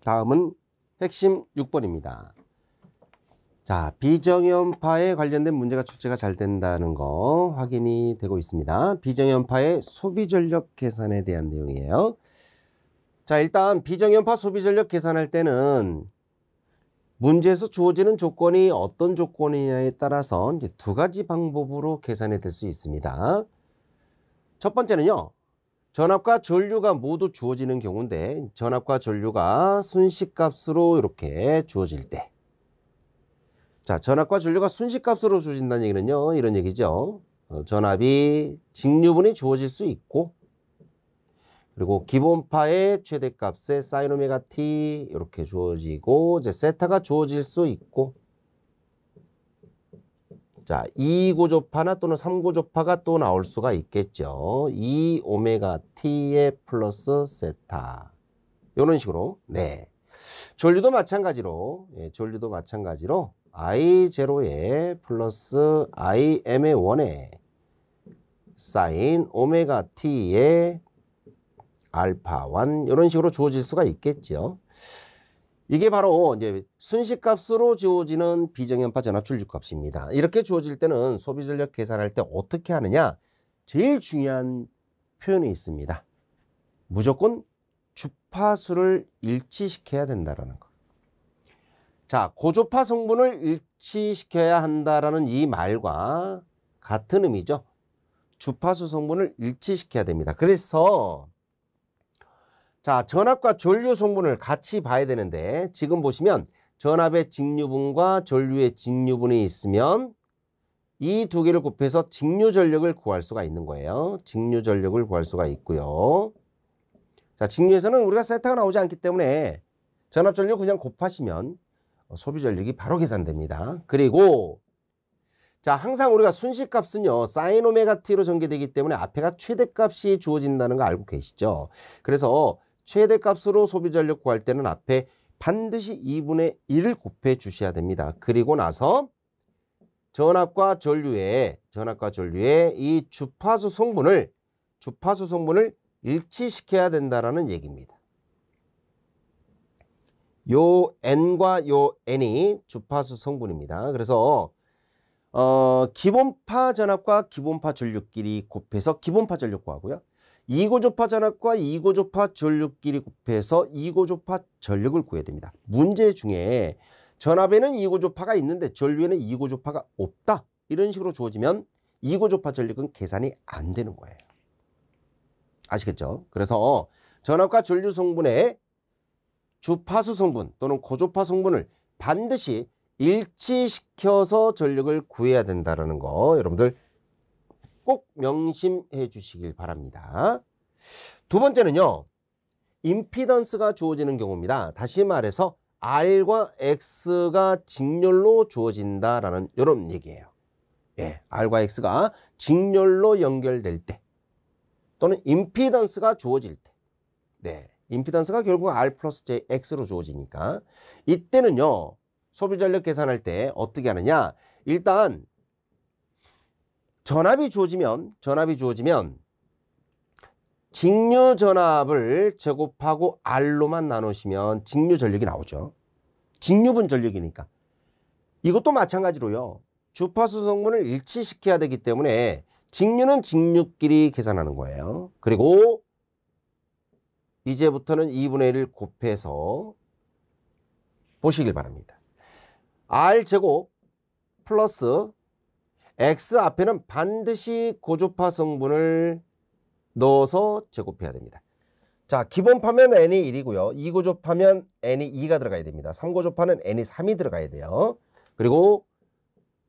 다음은 핵심 6번입니다. 자, 비정연파에 관련된 문제가 출제가 잘 된다는 거 확인이 되고 있습니다. 비정연파의 소비전력 계산에 대한 내용이에요. 자, 일단 비정연파 소비전력 계산할 때는 문제에서 주어지는 조건이 어떤 조건이냐에 따라서 이제 두 가지 방법으로 계산이 될 수 있습니다. 첫 번째는요, 전압과 전류가 모두 주어지는 경우인데, 전압과 전류가 순식값으로 이렇게 주어질 때, 자, 전압과 전류가 순식값으로 주어진다는 얘기는요, 이런 얘기죠. 전압이 직류분이 주어질 수 있고, 그리고 기본파의 최대값에 사인 오메가 t 이렇게 주어지고, 이제 세타가 주어질 수 있고, 자, 2고조파나 또는 3고조파가 또 나올 수가 있겠죠. 2 오메가 t의 플러스 세타. 이런 식으로. 네. 전류도 마찬가지로, 전류도 마찬가지로 I0에 플러스 IM의 1에 사인 오메가 t의 알파 1 이런 식으로 주어질 수가 있겠죠. 이게 바로 이제 순식값으로 주어지는 비정연파 전압 출류값입니다. 이렇게 주어질 때는 소비전력 계산할 때 어떻게 하느냐? 제일 중요한 표현이 있습니다. 무조건 주파수를 일치시켜야 된다는 거. 자, 고조파 성분을 일치시켜야 한다라는 이 말과 같은 의미죠. 주파수 성분을 일치시켜야 됩니다. 그래서 자, 전압과 전류 성분을 같이 봐야 되는데, 지금 보시면 전압의 직류분과 전류의 직류분이 있으면 이 두 개를 곱해서 직류 전력을 구할 수가 있는 거예요. 직류 전력을 구할 수가 있고요. 자, 직류에서는 우리가 세타가 나오지 않기 때문에 전압 전류 그냥 곱하시면 소비 전력이 바로 계산됩니다. 그리고 자, 항상 우리가 순식값은요, 사인 오메가 t로 전개되기 때문에 앞에가 최대값이 주어진다는 거 알고 계시죠? 그래서 최대값으로 소비전력 구할 때는 앞에 반드시 2분의 1을 곱해 주셔야 됩니다. 그리고 나서 전압과 전류의 이 주파수 성분을 일치시켜야 된다라는 얘기입니다. 요 n과 요 n이 주파수 성분입니다. 그래서 기본파 전압과 기본파 전류끼리 곱해서 기본파 전력 구하고요. 2고조파 전압과 2고조파 전류끼리 곱해서 2고조파 전력을 구해야 됩니다. 문제 중에 전압에는 2고조파가 있는데 전류에는 2고조파가 없다. 이런 식으로 주어지면 2고조파 전력은 계산이 안 되는 거예요. 아시겠죠? 그래서 전압과 전류 성분의 주파수 성분 또는 고조파 성분을 반드시 일치시켜서 전력을 구해야 된다는 거 여러분들 꼭 명심해 주시길 바랍니다. 두 번째는요, 임피던스가 주어지는 경우입니다. 다시 말해서 R과 X가 직렬로 주어진다라는 이런 얘기예요. 예, R과 X가 직렬로 연결될 때 또는 임피던스가 주어질 때, 네, 임피던스가 결국 R 플러스 J X로 주어지니까 이때는요, 소비전력 계산할 때 어떻게 하느냐? 일단 전압이 주어지면 직류 전압을 제곱하고 R로만 나누시면 직류 전력이 나오죠. 직류분 전력이니까. 이것도 마찬가지로요. 주파수 성분을 일치시켜야 되기 때문에 직류는 직류끼리 계산하는 거예요. 그리고 이제부터는 2분의 1을 곱해서 보시길 바랍니다. R제곱 플러스 X 앞에는 반드시 고조파 성분을 넣어서 제곱해야 됩니다. 자, 기본파면 n이 1이고요. 2고조파면 n이 2가 들어가야 됩니다. 3고조파는 n이 3이 들어가야 돼요. 그리고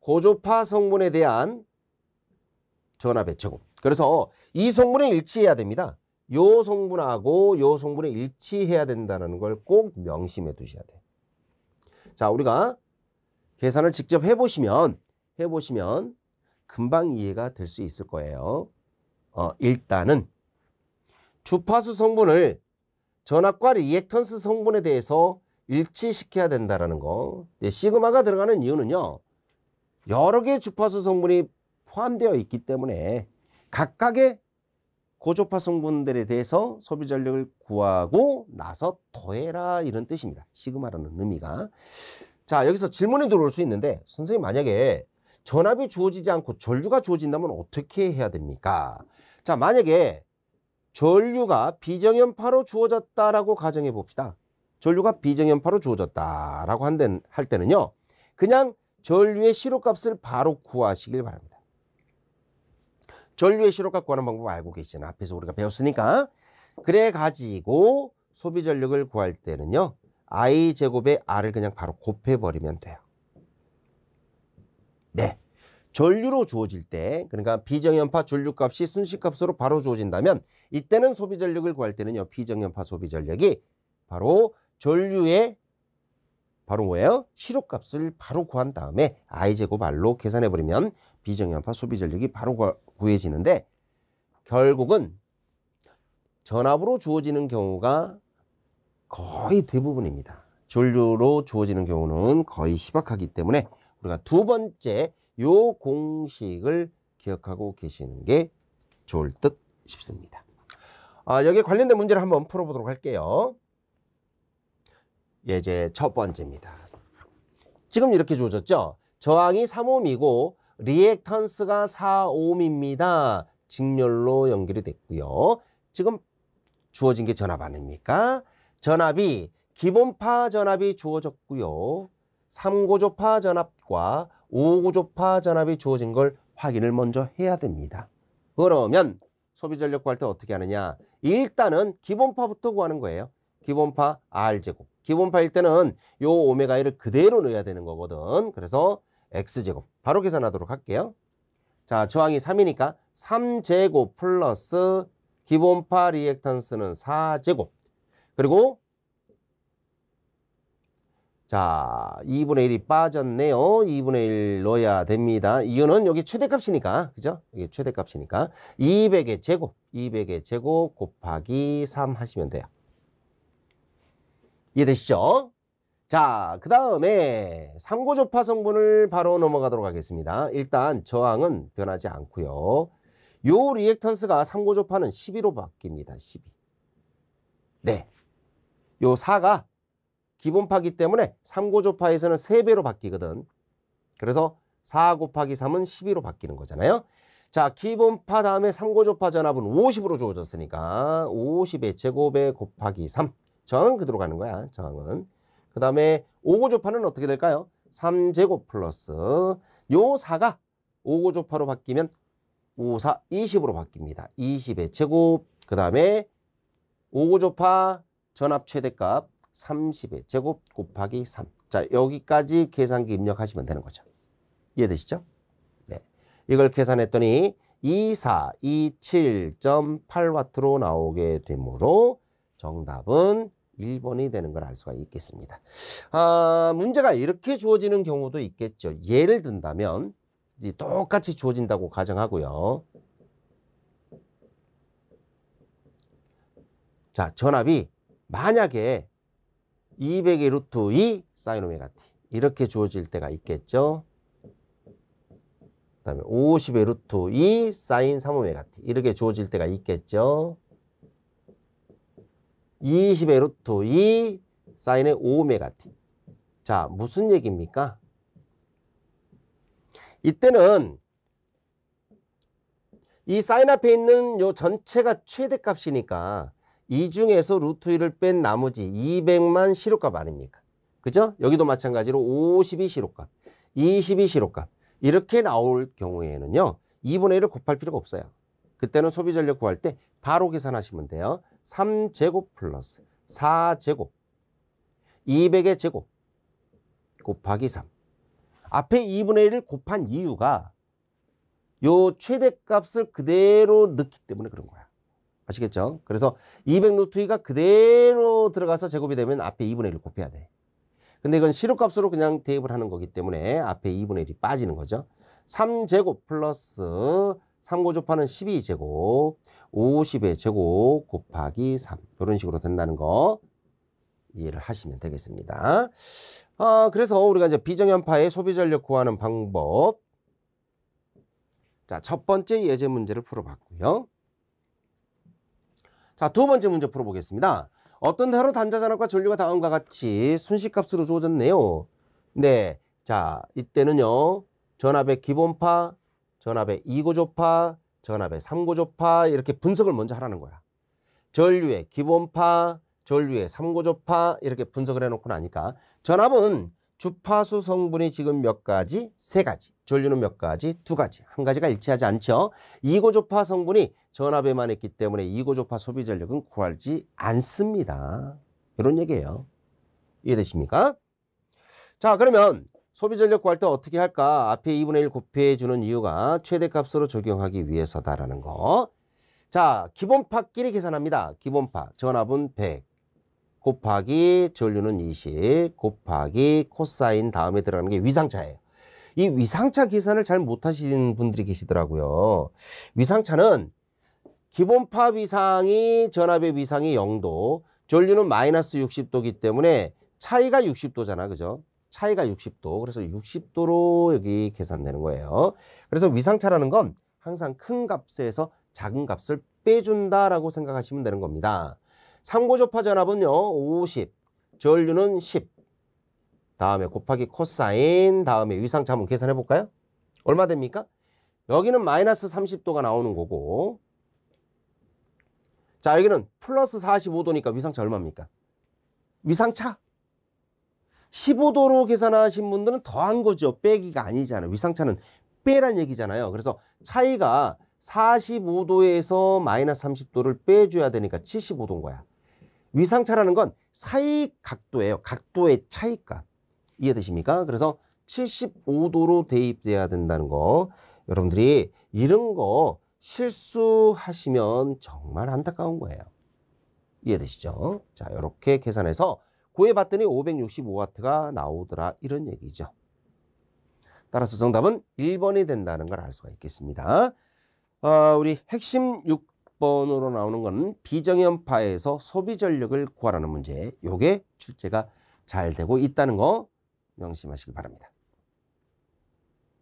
고조파 성분에 대한 전압의 제곱. 그래서 이 성분이 일치해야 됩니다. 요 성분하고 요 성분이 일치해야 된다는 걸 꼭 명심해 두셔야 돼요. 자, 우리가 계산을 직접 해보시면 금방 이해가 될 수 있을 거예요. 일단은 주파수 성분을 전압과 리액턴스 성분에 대해서 일치시켜야 된다는 거. 시그마가 들어가는 이유는요, 여러 개의 주파수 성분이 포함되어 있기 때문에 각각의 고조파 성분들에 대해서 소비 전력을 구하고 나서 더해라 이런 뜻입니다. 시그마라는 의미가. 자, 여기서 질문이 들어올 수 있는데 선생님 만약에 전압이 주어지지 않고 전류가 주어진다면 어떻게 해야 됩니까? 자, 만약에 전류가 비정연파로 주어졌다라고 가정해 봅시다. 전류가 비정연파로 주어졌다라고 할 때는요. 그냥 전류의 시료값을 바로 구하시길 바랍니다. 전류의 시료값 구하는 방법 알고 계시잖아요. 앞에서 우리가 배웠으니까. 그래 가지고 소비 전력을 구할 때는요. I제곱에 R을 그냥 바로 곱해버리면 돼요. 네. 전류로 주어질 때, 그러니까 비정연파 전류값이 순식값으로 바로 주어진다면 이때는 소비 전력을 구할 때는요. 비정연파 소비 전력이 바로 전류의 바로 뭐예요? 시료값을 바로 구한 다음에 I제곱 R로 계산해버리면 비정연파 소비 전력이 바로 구해지는데 결국은 전압으로 주어지는 경우가 거의 대부분입니다. 전류로 주어지는 경우는 거의 희박하기 때문에 우리가 두 번째 요 공식을 기억하고 계시는 게 좋을 듯 싶습니다. 여기에 관련된 문제를 한번 풀어보도록 할게요. 이제 첫 번째입니다. 지금 이렇게 주어졌죠? 저항이 3옴이고 리액턴스가 4옴입니다. 직렬로 연결이 됐고요. 지금 주어진 게 전압 아닙니까? 전압이 기본파 전압이 주어졌고요. 3고조파 전압과 5고조파 전압이 주어진 걸 확인을 먼저 해야 됩니다. 그러면 소비 전력 구할 때 어떻게 하느냐? 일단은 기본파부터 구하는 거예요. 기본파 R제곱. 기본파일 때는 요 오메가 1을 그대로 넣어야 되는 거거든. 그래서 X제곱. 바로 계산하도록 할게요. 자, 저항이 3이니까 3제곱 플러스 기본파 리액턴스는 4제곱. 그리고 자, 2분의 1이 빠졌네요. 2분의 1 넣어야 됩니다. 이거는 여기 최대값이니까, 그죠? 이게 최대값이니까 200의 제곱, 200의 제곱 곱하기 3 하시면 돼요. 이해되시죠? 자, 그 다음에 3고조파 성분을 바로 넘어가도록 하겠습니다. 일단 저항은 변하지 않고요. 요 리액턴스가 3고조파는 12로 바뀝니다. 12. 네. 요 4가 기본파기 때문에 3고조파에서는 3배로 바뀌거든. 그래서 4 곱하기 3은 12로 바뀌는 거잖아요. 자, 기본파 다음에 3고조파 전압은 50으로 주어졌으니까 50의 제곱에 곱하기 3. 저항은 그대로 가는 거야. 저항은. 그 다음에 5고조파는 어떻게 될까요? 3제곱 플러스 요 4가 5고조파로 바뀌면 5, 4, 20으로 바뀝니다. 20의 제곱. 그 다음에 5고조파 전압 최대값 30의 제곱 곱하기 3. 자, 여기까지 계산기 입력하시면 되는 거죠. 이해되시죠? 네. 이걸 계산했더니 2427.8W로 나오게 되므로 정답은 1번이 되는 걸 알 수가 있겠습니다. 문제가 이렇게 주어지는 경우도 있겠죠. 예를 든다면 똑같이 주어진다고 가정하고요. 자, 전압이 만약에 200의 루트 2 사인 오메가 t 이렇게 주어질 때가 있겠죠. 그 다음에 50의 루트 2 사인 3 오메가 t 이렇게 주어질 때가 있겠죠. 20의 루트 2 사인의 5 오메가 t. 자, 무슨 얘기입니까? 이때는 이 사인 앞에 있는 요 전체가 최대값이니까 이 중에서 루트 2를 뺀 나머지 200만 시료값 아닙니까? 그죠? 여기도 마찬가지로 50이 시료값, 20이 시료값 이렇게 나올 경우에는요. 2분의 1을 곱할 필요가 없어요. 그때는 소비 전력 구할 때 바로 계산하시면 돼요. 3제곱 플러스 4제곱 200의 제곱 곱하기 3. 앞에 2분의 1을 곱한 이유가 요 최대값을 그대로 넣기 때문에 그런 거야. 아시겠죠? 그래서 200 루트 2가 그대로 들어가서 제곱이 되면 앞에 2분의 1을 곱해야 돼. 근데 이건 시료값으로 그냥 대입을 하는 거기 때문에 앞에 2분의 1이 빠지는 거죠. 3제곱 플러스 3고조파는 12제곱 50의 제곱 곱하기 3 이런 식으로 된다는 거 이해를 하시면 되겠습니다. 그래서 우리가 이제 비정연파의 소비 전력 구하는 방법. 자, 첫 번째 예제 문제를 풀어봤고요. 자, 두 번째 문제 풀어보겠습니다. 어떤 해로 단자전압과 전류가 다음과 같이 순식값으로 주어졌네요. 네, 자, 이때는요. 전압의 기본파, 전압의 2고조파, 전압의 3고조파 이렇게 분석을 먼저 하라는 거야. 전류의 기본파, 전류의 3고조파 이렇게 분석을 해놓고 나니까 전압은 주파수 성분이 지금 몇 가지? 세 가지. 전류는 몇 가지? 두 가지. 한 가지가 일치하지 않죠. 2고조파 성분이 전압에만 있기 때문에 2고조파 소비 전력은 구하지 않습니다. 이런 얘기예요. 이해되십니까? 자, 그러면 소비 전력 구할 때 어떻게 할까? 앞에 2분의 1 곱해 주는 이유가 최대값으로 적용하기 위해서다라는 거. 자, 기본파끼리 계산합니다. 기본파 전압은 100 곱하기 전류는 20 곱하기 코사인 다음에 들어가는 게 위상차예요. 이 위상차 계산을 잘 못하시는 분들이 계시더라고요. 위상차는 기본파 위상이 전압의 위상이 0도, 전류는 마이너스 60도이기 때문에 차이가 60도잖아. 그죠? 차이가 60도. 그래서 60도로 여기 계산되는 거예요. 그래서 위상차라는 건 항상 큰 값에서 작은 값을 빼준다라고 생각하시면 되는 겁니다. 3고조파 전압은요 50, 전류는 10, 다음에 곱하기 코사인, 다음에 위상차 한번 계산해 볼까요? 얼마 됩니까? 여기는 마이너스 30도가 나오는 거고, 자 여기는 플러스 45도니까 위상차 얼마입니까? 위상차 15도로 계산하신 분들은 더한 거죠. 빼기가 아니잖아요. 위상차는 빼란 얘기잖아요. 그래서 차이가 45도에서 마이너스 30도를 빼줘야 되니까 75도인 거야. 위상차라는 건 사이 각도예요. 각도의 차이값. 이해되십니까? 그래서 75도로 대입돼야 된다는 거. 여러분들이 이런 거 실수하시면 정말 안타까운 거예요. 이해되시죠? 자, 이렇게 계산해서 구해봤더니 565W가 나오더라. 이런 얘기죠. 따라서 정답은 1번이 된다는 걸 알 수가 있겠습니다. 우리 핵심 6번으로 나오는 건 비정연파에서 소비 전력을 구하라는 문제. 요게 출제가 잘 되고 있다는 거 명심하시기 바랍니다.